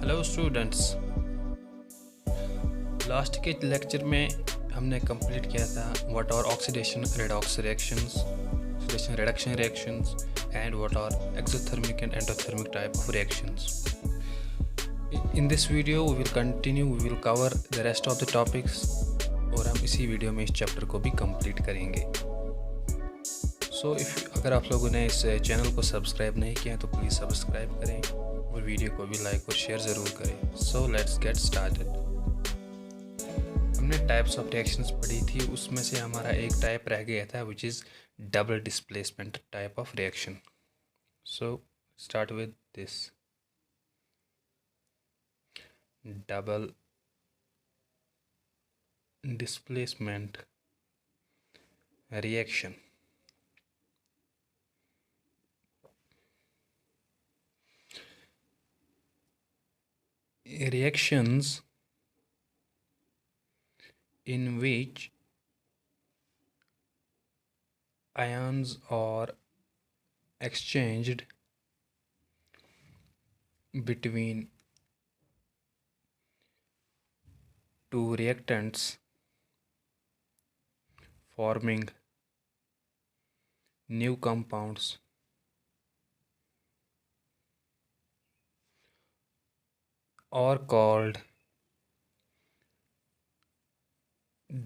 Hello students, last के lecture में हमने कंप्लीट किया था what are oxidation redox reactions, oxidation reduction reactions and what are exothermic and endothermic type of reactions. In this video we will cover the rest of the topics और हम इसी video में इस chapter को भी complete करेंगे. अगर आप लोगों ने इस चैनल को सब्सक्राइब नहीं किया तो प्लीज़ सब्सक्राइब करें और वीडियो को भी लाइक और शेयर ज़रूर करें. So let's get started. हमने टाइप्स ऑफ रिएक्शंस पढ़ी थी, उसमें से हमारा एक टाइप रह गया था which is double displacement type of reaction. So start with this double displacement reaction. Reactions in which ions are exchanged between two reactants forming new compounds are called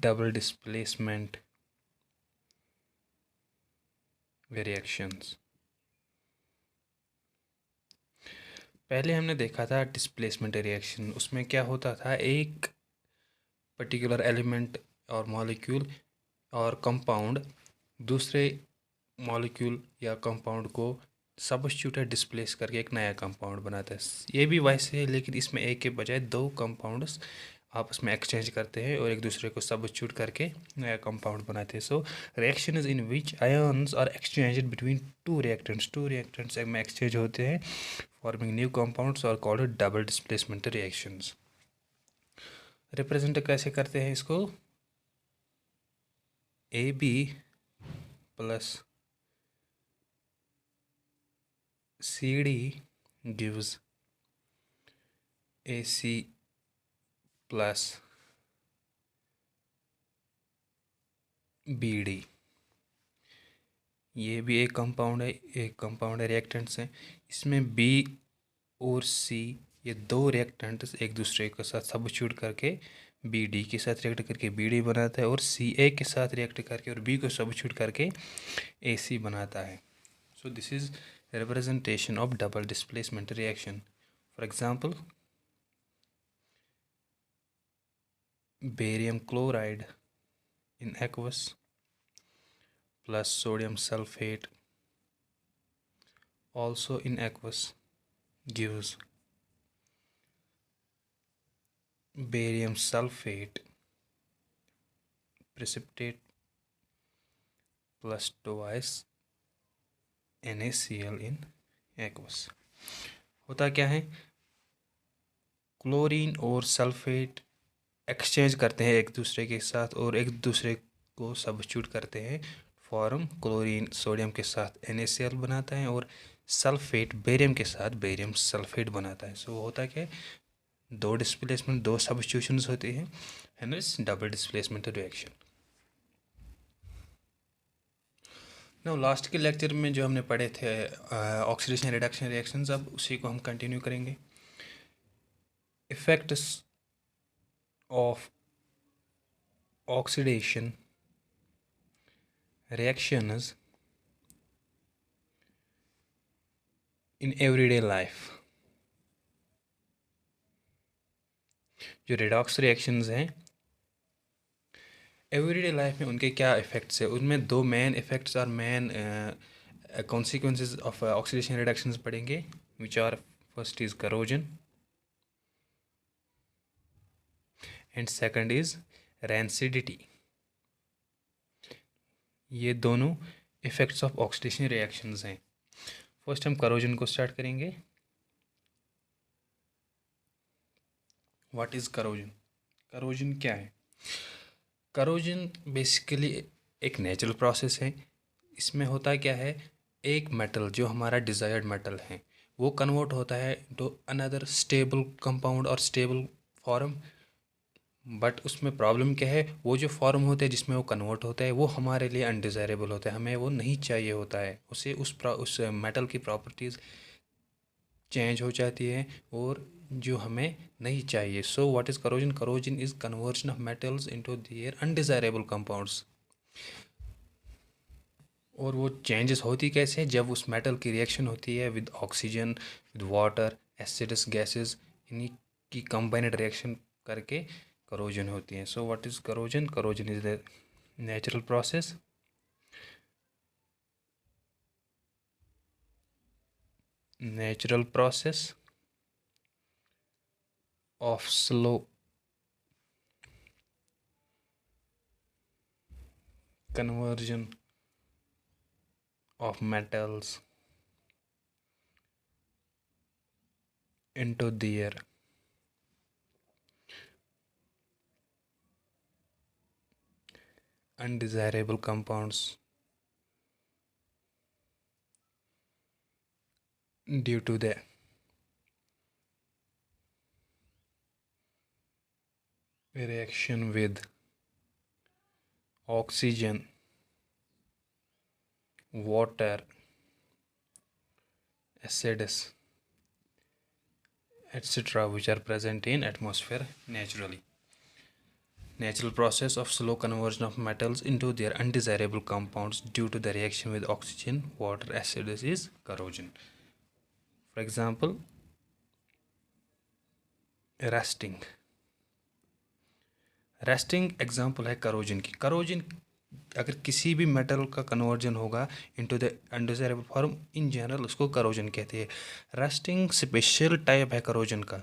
double displacement reactions. पहले हमने देखा था displacement reaction. उसमें क्या होता था, एक particular element और मॉलिक्यूल और कंपाउंड दूसरे मॉलिक्यूल या कंपाउंड को सब्स्टिट्यूट डिस्प्लेस करके एक नया कंपाउंड बनाता है. ये भी वैसे है, लेकिन इसमें एक के बजाय दो कंपाउंड्स आपस में एक्सचेंज करते हैं और एक दूसरे को सब्स्टिट्यूट करके नया कंपाउंड बनाते हैं. So reaction is in which ions are exchanged between two reactants में एक्सचेंज होते हैं फॉर्मिंग न्यू कंपाउंड्स और called double displacement reactions. Represent कैसे करते हैं इसको? AB plus CD gives AC plus BD. ये भी एक कंपाउंड है, रिएक्टेंट्स हैं. इसमें B और C ये दो रिएक्टेंट्स एक दूसरे के साथ सब्स्टिट्यूट करके BD के साथ रिएक्ट करके BD बनाता है और CA के साथ रिएक्ट करके और B को सब्स्टिट्यूट करके AC बनाता है. So this is representation of double displacement reaction. For example, barium chloride in aqueous plus sodium sulfate also in aqueous gives barium sulfate precipitate plus twice NaCl in aqueous. होता क्या है, chlorine और sulphate exchange करते हैं एक दूसरे के साथ और एक दूसरे को सब्स्टिट्यूट करते हैं. फॉर्म क्लोरीन सोडियम के साथ NaCl बनाता है और सल्फेट बेरियम के साथ बेरियम सल्फेट बनाता है. सो होता क्या है, दो डिस्प्लेसमेंट दो सब्स्टिट्यूशंस होते हैं, हैंस डबल डिस्प्लेसमेंट रिएक्शन. ना लास्ट के लेक्चर में जो हमने पढ़े थे ऑक्सीडेशन रिडक्शन रिएक्शंस, अब उसी को हम कंटिन्यू करेंगे. Effects of oxidation reactions in everyday life. जो रिडॉक्स रिएक्शंस हैं एवरीडे लाइफ में उनके क्या इफ़ेक्ट्स है, उनमें दो मेन इफ़ेक्ट्स और main consequences of oxidation reductions पढ़ेंगे, which are first is corrosion and second is rancidity. ये दोनों इफ़ेक्ट्स ऑफ ऑक्सीडेशन रिएक्शंस हैं. फर्स्ट हम करोजन को स्टार्ट करेंगे. What is corrosion? करोजन क्या है? करोजन बेसिकली एक नेचुरल प्रोसेस है. इसमें होता क्या है, एक मेटल जो हमारा डिज़ायर्ड मेटल है वो कन्वर्ट होता है टू अनदर स्टेबल कंपाउंड और स्टेबल फॉर्म। बट उसमें प्रॉब्लम क्या है, वो जो फॉर्म होते हैं जिसमें वो कन्वर्ट होता है वो हमारे लिए अनडिज़ायरेबल होता है, हमें वो नहीं चाहिए होता है, उसे उस मेटल की प्रॉपर्टीज़ चेंज हो जाती है और जो हमें नहीं चाहिए। So what is corrosion? Corrosion is conversion of metals into their undesirable compounds. और वो चेंजेस होती कैसे? जब उस मेटल की रिएक्शन होती है with oxygen, with water, acidus gases, इन्हीं की कंबाइंड रिएक्शन करके करोजन होती है। So what is corrosion? Corrosion is the natural process of slow conversion of metals into their undesirable compounds due to the reaction with oxygen, water, acids, etc., which are present in atmosphere naturally. Natural process of slow conversion of metals into their undesirable compounds due to the reaction with oxygen, water, acids is corrosion. For example, rusting. Rusting example है corrosion की। Corrosion अगर किसी भी metal का conversion होगा into the undesirable form, in general उसको corrosion कहते हैं। रस्टिंग स्पेशल टाइप है करोजन का।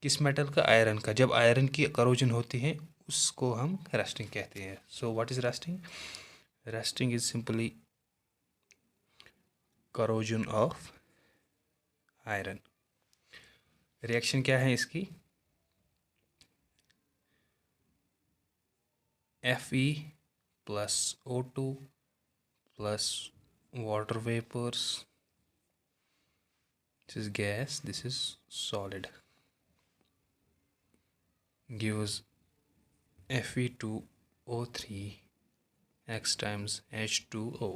किस मेटल का? आयरन का। जब आयरन की करोजन होती है उसको हम रस्टिंग कहते हैं। So what is rusting? Rusting is simply corrosion of iron. Reaction क्या है इसकी? Fe plus O2 plus water vapors, this is gas, this is solid, gives Fe2O3 x times H2O,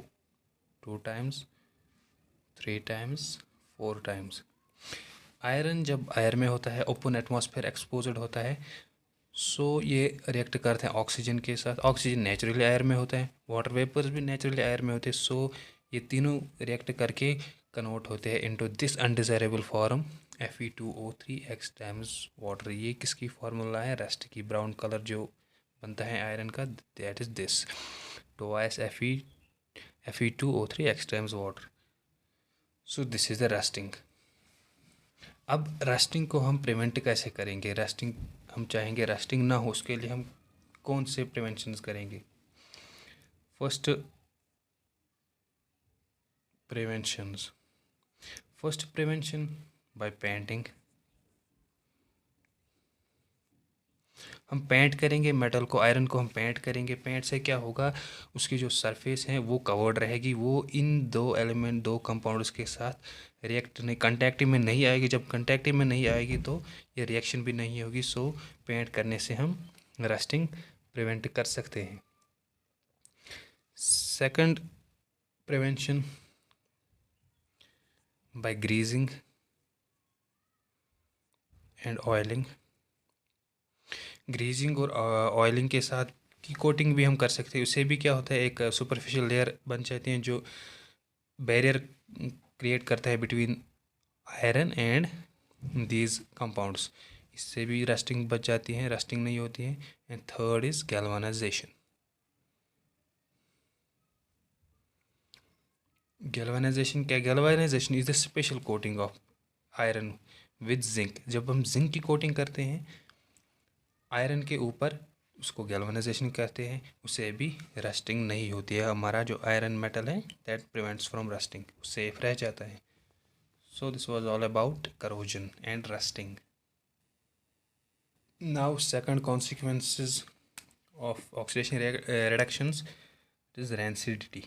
2 times, 3 times, 4 times। Iron जब आयर में होता है, open atmosphere exposed होता है, सो ये रिएक्ट करते हैं ऑक्सीजन के साथ। ऑक्सीजन नेचुरली एयर में होता है, वाटर वेपर्स भी नेचुरली एयर में होते हैं। सो ये तीनों रिएक्ट करके कन्वर्ट होते हैं into this undesirable form Fe2O3 x times water. ये किसकी फार्मूला है? रस्ट की। ब्राउन कलर जो बनता है आयरन का, that is this twice Fe2O3 x times water. So this is the rusting. अब रस्टिंग को हम प्रिवेंट कैसे करेंगे? रस्टिंग हम चाहेंगे रस्टिंग ना हो, उसके लिए हम कौन से प्रिवेंशंस करेंगे? First prevention by painting. हम पेंट करेंगे मेटल को, आयरन को हम पेंट करेंगे। पेंट से क्या होगा? उसकी जो सरफेस है वो कवर्ड रहेगी, वो इन दो एलिमेंट, दो कंपाउंड्स के साथ रिएक्ट नहीं, कंटैक्ट में नहीं आएगी। जब कंटैक्ट में नहीं आएगी तो ये रिएक्शन भी नहीं होगी। सो पेंट करने से हम रस्टिंग प्रिवेंट कर सकते हैं। Second prevention by greasing and oiling. Greasing और ऑयलिंग के साथ की कोटिंग भी हम कर सकते हैं। उससे भी क्या होता है, एक सुपरफिशियल लेयर बन जाती है जो बैरियर क्रिएट करता है between iron and these compounds. इससे भी रस्टिंग बच जाती है, रस्टिंग नहीं होती है। And third is galvanization. Galvanization क्या? Galvanization is the special coating of iron with zinc. जब हम जिंक की कोटिंग करते हैं आयरन के ऊपर, उसको गैल्वानाइजेशन कहते हैं। उससे भी रस्टिंग नहीं होती है। हमारा जो आयरन मेटल है that prevents from rusting, safe रह जाता है। So this was all about corrosion and rusting. Now second consequences of oxidation reductions is rancidity.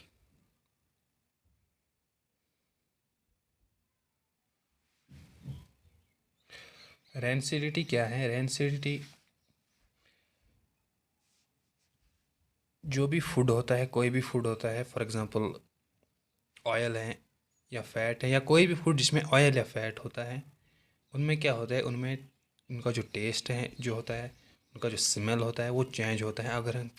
Rancidity क्या है? रेंसिडिटी जो भी फूड होता है, कोई भी फूड होता है, फॉर एग्ज़ाम्पल ऑयल है या फैट है, या कोई भी फूड जिसमें ऑयल या फैट होता है, उनमें क्या होता है, उनमें उनका जो टेस्ट है जो होता है, उनका जो स्मेल होता है वो चेंज होता है अगर हम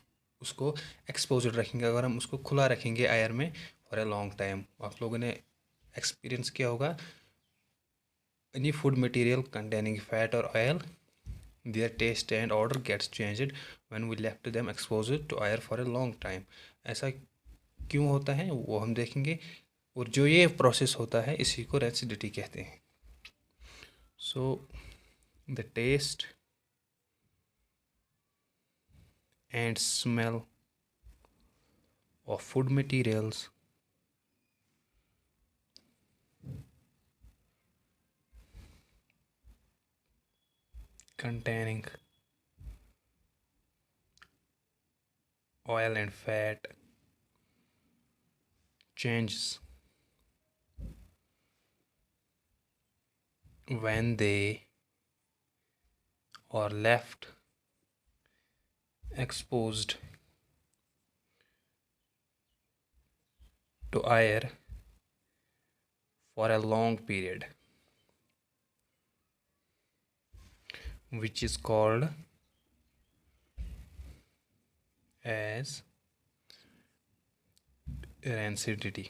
उसको एक्सपोज्ड रखेंगे, अगर हम उसको खुला रखेंगे एयर में फॉर ए लॉन्ग टाइम। आप लोगों ने एक्सपीरियंस किया होगा, any food material containing fat और oil, their taste and odor gets changed when we left them exposed to air for a long time। ऐसा क्यों होता है वो हम देखेंगे, और जो ये प्रोसेस होता है इसी को रेसिडिटी कहते हैं। So the taste and smell of food materials containing oil and fat changes when they are left exposed to air for a long period, which is called as rancidity।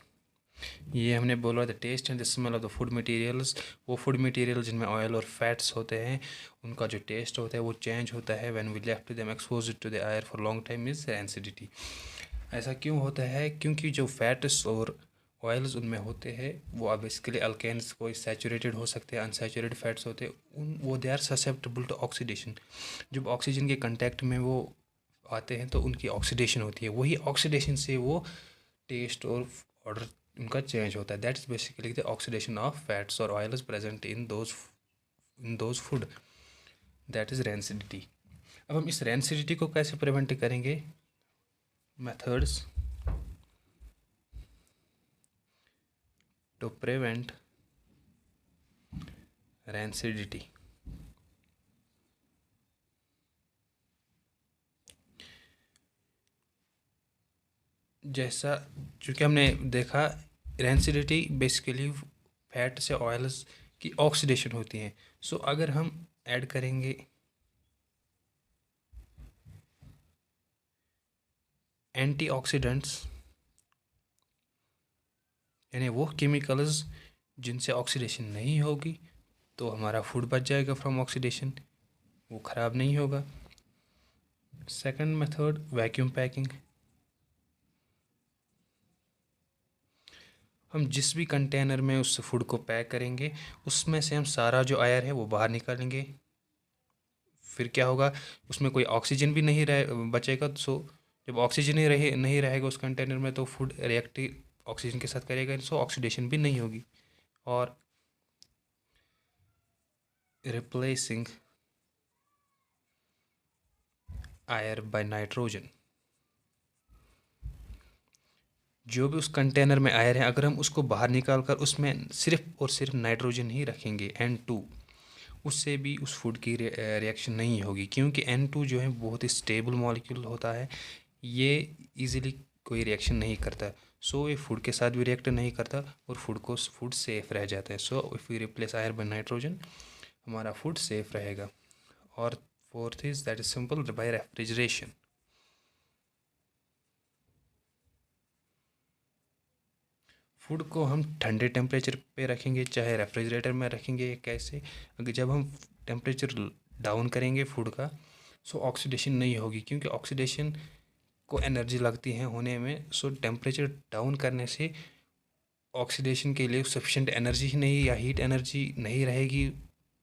ये हमने बोला the taste and the smell of the food materials, वो food material जिनमें oil और fats होते हैं उनका जो टेस्ट होता है वो चेंज होता है when we left them exposed to the air for long time is rancidity. ऐसा क्यों होता है? क्योंकि जो फैट्स और ऑयल्स उनमें होते हैं वो बेसिकली अल्केन्स, कोई सैचुरेटेड हो सकते हैं, अनसैचुरेटेड फैट्स होते हैं, उन वो they are susceptible to oxidation. जब ऑक्सीजन के कंटेक्ट में वो आते हैं तो उनकी ऑक्सीडेशन होती है, वही ऑक्सीडेशन से वो टेस्ट और ऑर्डर उनका चेंज होता है। That is basically the oxidation of fats और oil is present in those food, that is rancidity. अब हम इस रेंसिडिटी को कैसे प्रिवेंट करेंगे? Methods to prevent rancidity. जैसा चूँकि हमने देखा रेंसिडिटी बेसिकली फैट से ऑयल्स की ऑक्सीडेशन होती है। सो अगर हम ऐड करेंगे एंटीऑक्सीडेंट्स, यानी वो केमिकल्स जिनसे ऑक्सीडेशन नहीं होगी, तो हमारा फूड बच जाएगा फ्रॉम ऑक्सीडेशन, वो ख़राब नहीं होगा। Second method vacuum packing. हम जिस भी कंटेनर में उस फूड को पैक करेंगे उसमें से हम सारा जो एयर है वो बाहर निकालेंगे। फिर क्या होगा, उसमें कोई ऑक्सीजन भी नहीं रहे बचेगा। सो जब ऑक्सीजन ही नहीं रहेगा उस कंटेनर में तो फूड रिएक्टिव ऑक्सीजन के साथ करेगा, सो ऑक्सीडेशन भी नहीं होगी। और रिप्लेसिंग एयर बाय नाइट्रोजन, जो भी उस कंटेनर में एयर है अगर हम उसको बाहर निकाल कर उसमें सिर्फ और सिर्फ नाइट्रोजन ही रखेंगे N2, उससे भी उस फूड की रिएक्शन नहीं होगी, क्योंकि N2 जो है बहुत ही स्टेबल मॉलिक्यूल होता है, ये इजीली कोई रिएक्शन नहीं करता। सो ये फूड के साथ भी रिएक्ट नहीं करता और फूड सेफ रह जाता है। So if we replace air by nitrogen हमारा फूड सेफ रहेगा। और fourth is that is simple by refrigeration. Food को हम ठंडे टेम्परेचर पे रखेंगे, चाहे रेफ्रिजरेटर में रखेंगे। कैसे? अगर जब हम टेम्परेचर डाउन करेंगे फूड का, सो ऑक्सीडेशन नहीं होगी, क्योंकि ऑक्सीडेशन को एनर्जी लगती है होने में। सो टेम्परेचर डाउन करने से ऑक्सीडेशन के लिए सफिशेंट एनर्जी ही नहीं या हीट एनर्जी नहीं रहेगी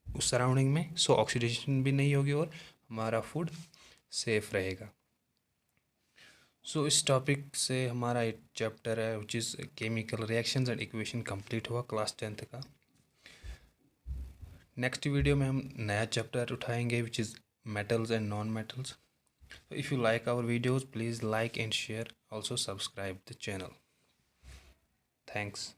उस सराउंडिंग में, सो ऑक्सीडेशन भी नहीं होगी और हमारा फूड सेफ रहेगा। सो इस टॉपिक से हमारा एक चैप्टर है which is chemical reactions and equation complete हुआ क्लास 10th का। नेक्स्ट वीडियो में हम नया चैप्टर उठाएंगे which is metals and non metals. If you like our videos please like and share, also subscribe the channel. Thanks.